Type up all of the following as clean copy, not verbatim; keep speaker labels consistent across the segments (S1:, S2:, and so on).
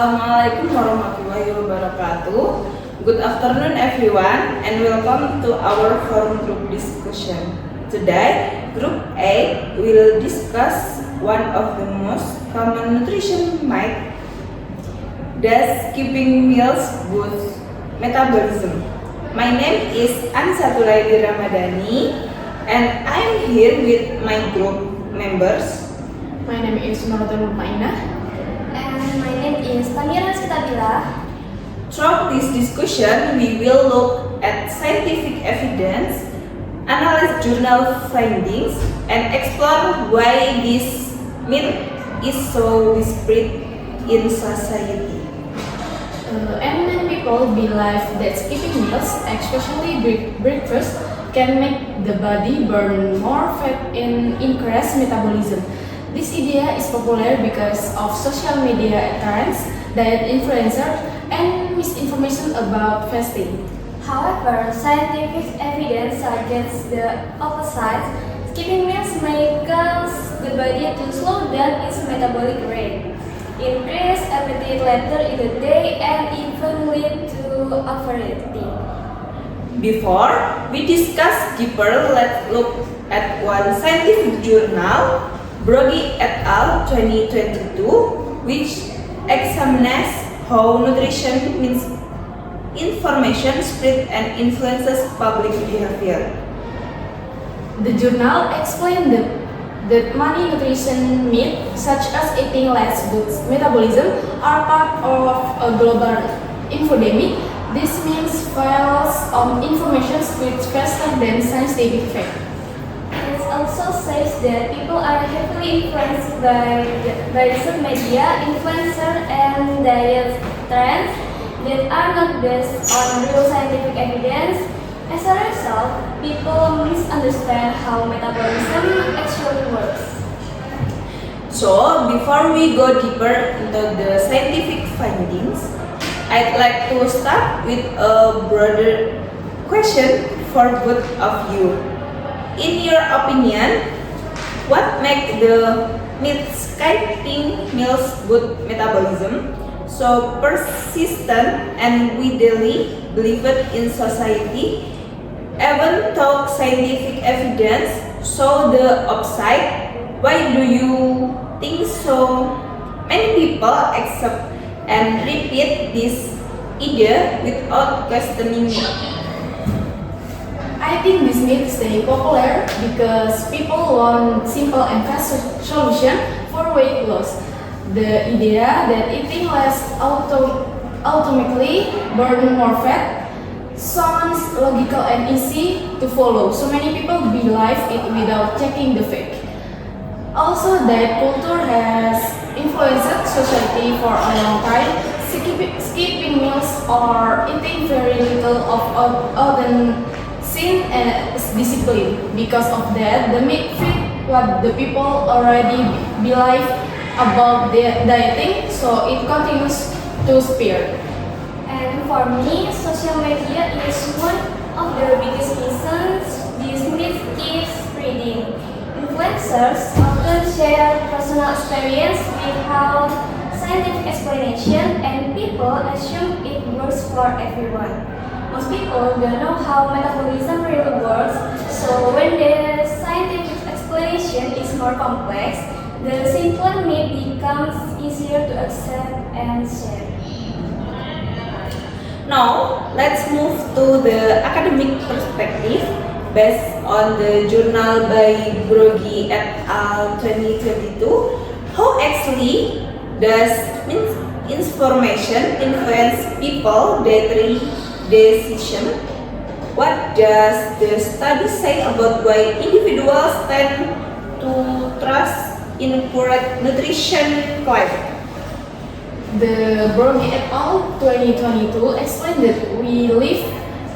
S1: Assalamualaikum warahmatullahi wabarakatuh. Good afternoon everyone and welcome to our forum group discussion. Today, Group A will discuss one of the most common nutrition myth. Does skipping meals boost metabolism? My name is Ansatulaidi Ramadhani and I'm here with my group members.
S2: My name is Nurul Mainah.
S3: And my name is Tamira Sitabila.
S1: Throughout this discussion, we will look at scientific evidence, analyze journal findings, and explore why this myth is so widespread in society.
S2: And many people believe that skipping meals, especially breakfast, can make the body burn more fat and increase metabolism. This idea is popular because of social media trends, diet influencers, and misinformation about fasting.
S3: However, scientific evidence suggests the opposite. Skipping meals may cause the body to slow down its metabolic rate, increase appetite later in the day, and even lead to overeating.
S1: Before we discuss deeper, let's look at one scientific journal, Broggie et al. 2022, which examines how nutrition means information spread and influences public behavior.
S2: The journal explained that many nutrition myths, such as eating less boosts metabolism, are part of a global infodemic. This means files on information spreads faster than scientific fact.
S3: It also says that people are heavily influenced by some media, influencer, and diet trends that are not based on real scientific evidence. As a result, people misunderstand how metabolism actually works.
S1: So, before we go deeper into the scientific findings, I'd like to start with a broader question for both of you. In your opinion, what makes the myth skipping meals boost metabolism so persistent and widely believed in society, even though scientific evidence show the opposite? Why do you think so many people accept and repeat this idea without questioning it?
S2: I think this myth stay popular because people want simple and fast solution for weight loss. The idea that eating less automatically burn more fat sounds logical and easy to follow. So many people believe it without checking the fact. Also, diet culture has influenced society for a long time. Skipping meals or eating very little of often seen as discipline. Because of that, the myth fit what the people already believe about dieting, so it continues to spread.
S3: And for me, social media is one of the biggest reasons this myth keeps spreading. Influencers often share personal experience without scientific explanation, and people assume it works for everyone. Most people don't know how metabolism really works, so when the scientific explanation is more complex, the simpler myth becomes easier to accept and share.
S1: Now, let's move to the academic perspective based on the journal by Broggie et al. 2022. How actually does information influence people dietary decision? What does the study say about why individuals tend to trust incorrect nutrition claims?
S2: The Broggie et al. 2022 explained that we live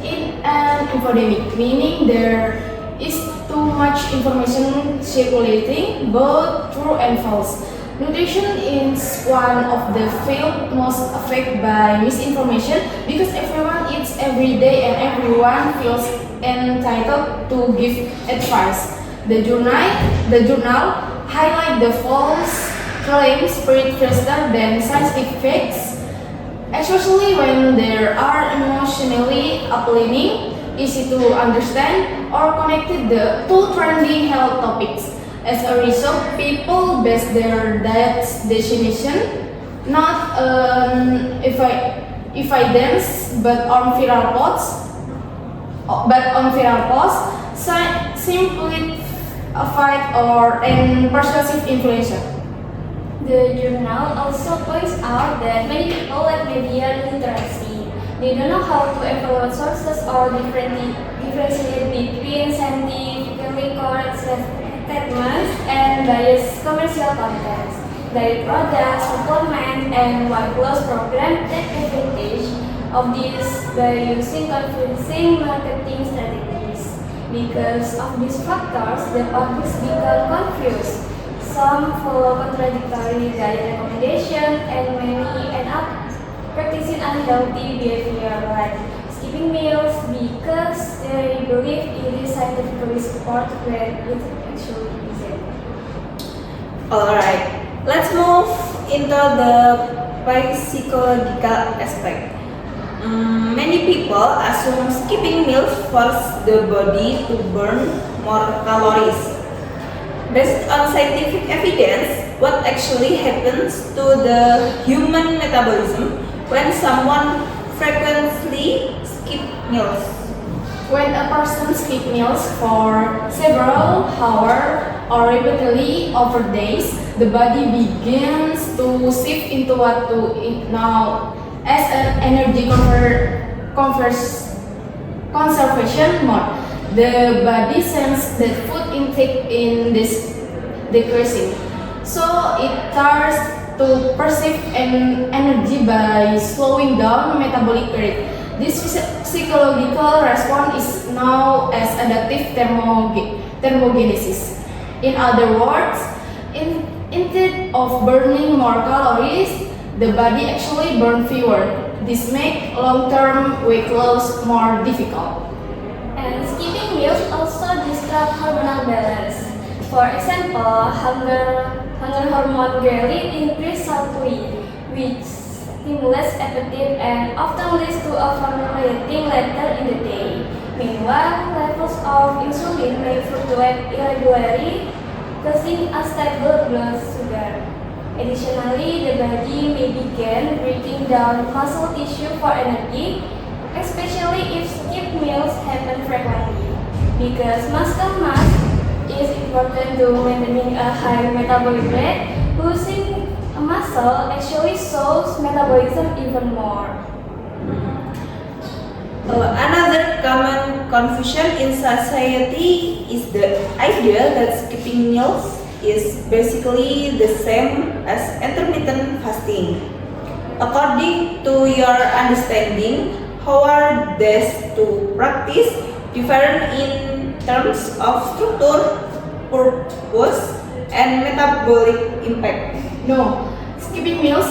S2: in an infodemic, meaning there is too much information circulating, both true and false. Nutrition is one of the fields most affected by misinformation because everyone eats every day and everyone feels entitled to give advice. The journal highlight the false claims spread faster than scientific facts. especially when they are emotionally appealing, easy to understand, or connected to trending health topics. As a result, people base their diet's destination not evidence but on viral posts, simplified or and persuasive influencer.
S3: The journal also points out that many people lack media literacy. They don't know how to evaluate sources or differentiate between scientifically correct statements and biased commercial contents. Diet products, supplements, and weight loss programs take advantage of this by using confusing marketing strategies. Because of these factors, the public become confused. Some follow contradictory diet recommendations, and many end up practicing unhealthy behavior like skipping meals because they believe it is scientifically supported when it actually isn't.
S1: Alright, let's move into the psychological aspect. Many people assume skipping meals forces the body to burn more calories. Based on scientific evidence, what actually happens to the human metabolism when someone frequently skips meals?
S2: When a person skips meals for several hours or repeatedly over days, the body begins to shift into what to eat now as an energy conservation mode. The body senses that food intake is decreasing, so it starts to perceive energy by slowing down metabolic rate. This psychological response is known as adaptive thermogenesis. In other words, instead of burning more calories, the body actually burns fewer. This makes long-term weight loss more difficult.
S3: And skipping meals also disrupt hormonal balance. For example, hunger hormone ghrelin increases sharply, which stimulates appetite and often leads to overeating later in the day. Meanwhile, levels of insulin may fluctuate irregularly, causing unstable blood sugar. Additionally, the body may begin breaking down muscle tissue for energy, especially if skipped meals happen frequently. Because muscle mass is important to maintaining a high metabolic rate, losing a muscle actually slows metabolism even more.
S1: Another common confusion in society is the idea that skipping meals is basically the same as intermittent fasting. According to your understanding, how are these two practices different in terms of structure, purpose, and metabolic impact?
S2: No, skipping meals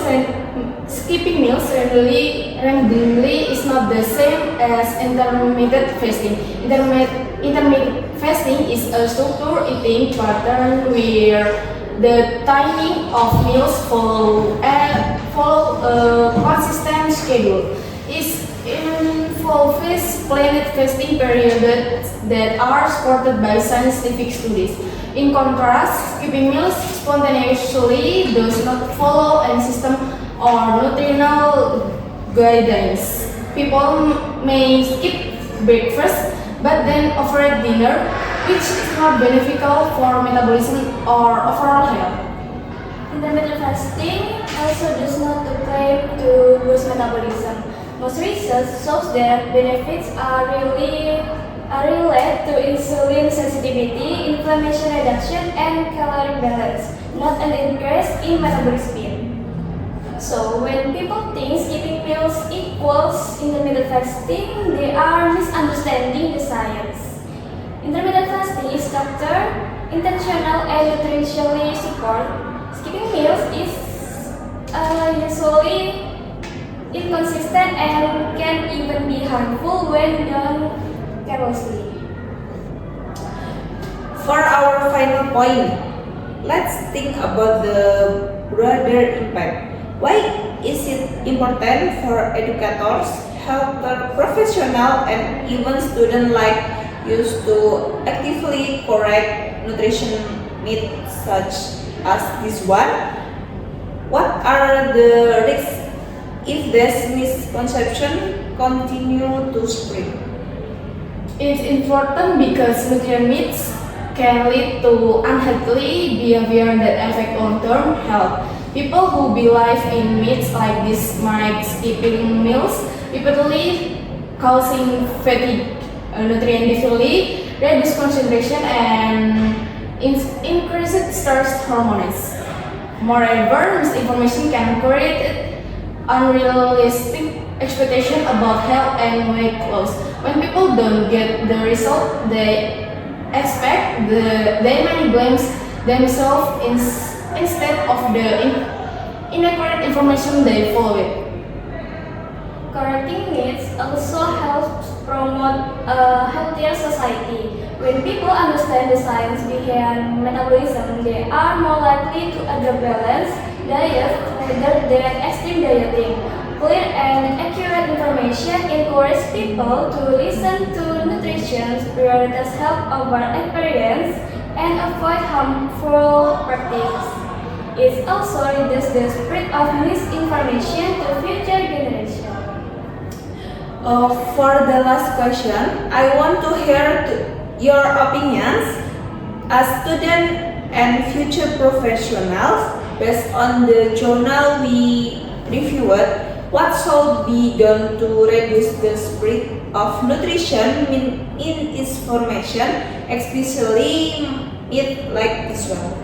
S2: randomly is not the same as intermittent fasting. Intermittent fasting is a structured eating pattern where the timing of meals follow a consistent schedule. It involves planned fasting periods that are supported by scientific studies. In contrast, skipping meals spontaneously does not follow any system or nutritional guidance. People may skip breakfast but then overeat dinner, which is not beneficial for metabolism or overall health.
S3: Intermittent fasting also does not claim to boost metabolism. Most research shows that benefits are related to insulin sensitivity, inflammation reduction, and calorie balance, not an increase in metabolic speed. So when people think skipping meals equals intermittent fasting, they are misunderstanding the science. Intermittent fasting is structured, intentional, and nutritionally support. Skipping meals is usually inconsistent and can even be harmful when done carelessly.
S1: For our final point, let's think about the broader impact. Why is it important for educators, healthcare professionals, and even students like used to actively correct nutrition myths such as this one? What are the risks if this misconception continue to spread?
S2: It's important because nutrient myths can lead to unhealthy behavior that affect long-term health. People who believe in myths like this might skipping meals, repeatedly causing fatigue, nutrient deficiency, reduced concentration, and increased stress hormones. Moreover, misinformation can create unrealistic expectation about health and weight loss. When people don't get the result they expect, they may blame themselves instead of the inaccurate information they follow.
S3: Correcting myths also helps promote a healthier society. When people understand the science behind metabolism, they are more likely to adopt balanced diet rather than extreme dieting. Clear and accurate information encourages people to listen to nutrition, prioritize health over appearance, and avoid harmful practices. It also reduces the spread of misinformation to future generations.
S1: For the last question, I want to hear your opinions as students and future professionals based on the journal we reviewed. What should be done to reduce the spread of nutrition in its formation, especially myth like this one?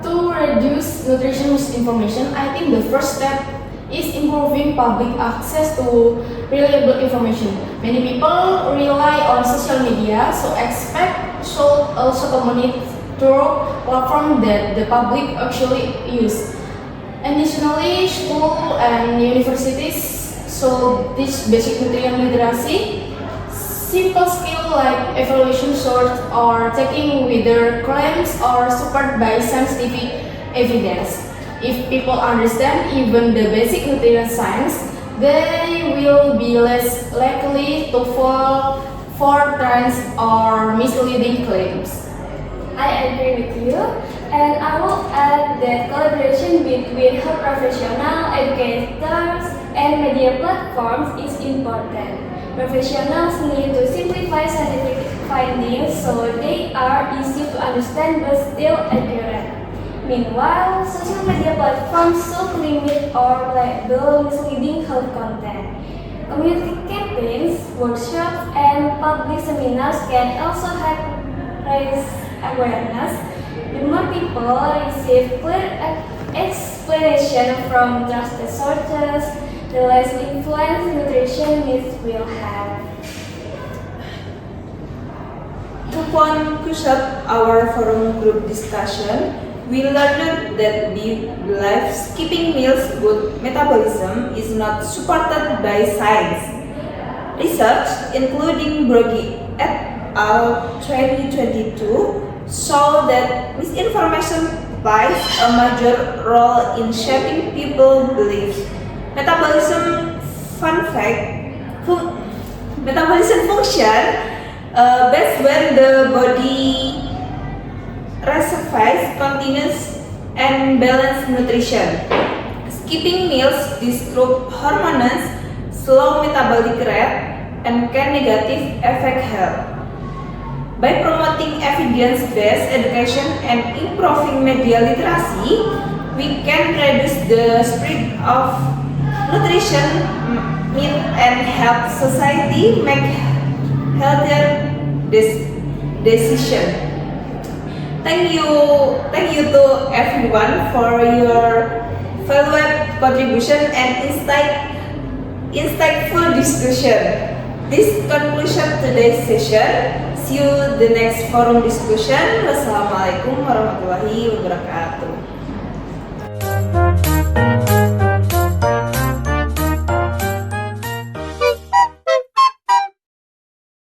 S2: To reduce nutrition misinformation, I think the first step is improving public access to reliable information. Many people rely on social media, so expect should also communicate through platforms that the public actually use. Additionally, school and universities should teach basic nutrient literacy. Simple skills like evaluation short or checking whether claims are supported by scientific evidence. If people understand even the basic nutrient science, they will be less likely to fall for trends or misleading claims.
S3: I agree with you, and I will add that collaboration between health professionals, educators, and media platforms is important. Professionals need to simplify scientific findings so they are easy to understand but still accurate. Meanwhile, social media platforms should limit or label misleading health content. Community campaigns, workshops, and public seminars can also help raise awareness. The more people receive clear explanation from trusted sources, the less influence nutrition myths will have.
S1: To conclude our forum group discussion, we learned that life skipping meals good metabolism is not supported by science. Research, including Brogi et al. 2022, show that misinformation plays a major role in shaping people's beliefs. Metabolism function best when the body receives continuous and balanced nutrition. Skipping meals disrupt hormones, slow metabolic rate, and can negatively affect health. By promoting evidence-based education and improving media literacy, we can reduce the spread of nutrition myth and help society make healthier decisions. Thank you to everyone for your valuable contribution and insightful discussion. This concludes today's session. See you the next forum discussion. Wassalamualaikum warahmatullahi wabarakatuh.